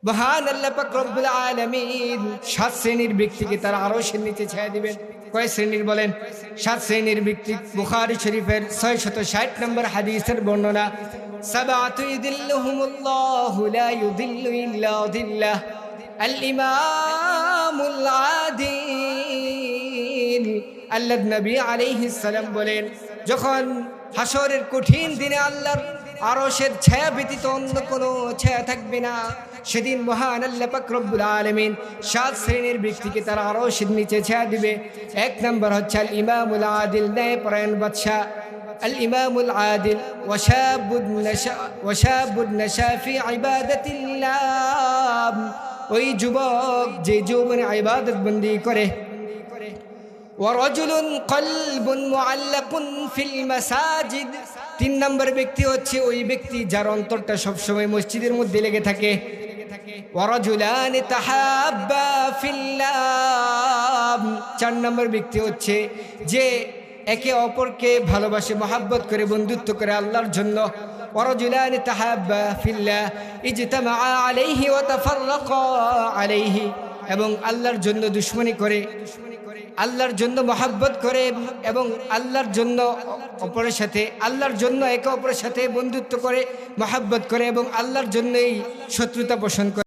মহান আল্লাহ পাক রব্বুল আলামিন 7 শ্রেণীর ব্যক্তিকে তার আরশের নিচে ছায়া দিবেন। কয় শ্রেণীর বলেন? 7 শ্রেণীর ব্যক্তি। বুখারী শরীফের 660 নম্বর হাদিসের বর্ণনা, সাবাতু ইযিল্লুহুমুল্লাহু লা ইযিল্লু ইল্লা যিল্লাহ আল ইমামুল আদিল। আল্লাহ নবী আলাইহিস সালাম বলেন, যখন হাসরের কঠিন দিনে আল্লাহর আরশের ছায়া ব্যতীত অন্য কোনো ছায়া থাকবে না, সেদিন মহান আল্লাহ পাক রব্বুল আলামিন 7 শ্রেণীর ব্যক্তিকে তার আরশের নিচে ছায়া দিবে। 1 নম্বর হচ্ছে আল ইমামুল আদিল, ন্যায়পরায়ণ বাদশা। আল ইমামুল আদিল ওয়াশাবুন নাশা ফি ইবাদাতিল্লাহ, ওই যুবক যে যৌবনে ইবাদত বন্দি করে। ওয়ারাজুলুন কলবুন মুআল্লাকুন ফিল মাসাজিদ, 3 নম্বর ব্যক্তি হচ্ছে ওই ব্যক্তি যার অন্তরটা সবসময় মসজিদের মধ্যে লেগে থাকে। ওয়ারাজুলান তাহাব্বা ফিল্লাহ, 4 নম্বর ব্যক্তি হচ্ছে যে একে অপরকে ভালোবাসে, মহাব্বত করে, বন্ধুত্ব করে আল্লাহর জন্য। ওয়ারাজুলান তাহাব্বা ফিল্লাহ ইজতামা আলাইহি ওয়া তাফাররাকা আলাইহি, এবং আল্লাহর জন্য দুশমনি করে, আল্লাহর জন্য মহাব্বত করে এবং আল্লাহর জন্য অপরের সাথে, আল্লাহর জন্য একে অপরের সাথে বন্ধুত্ব করে, মহাব্বত করে এবং আল্লাহর জন্যই শত্রুতা পোষণ করে।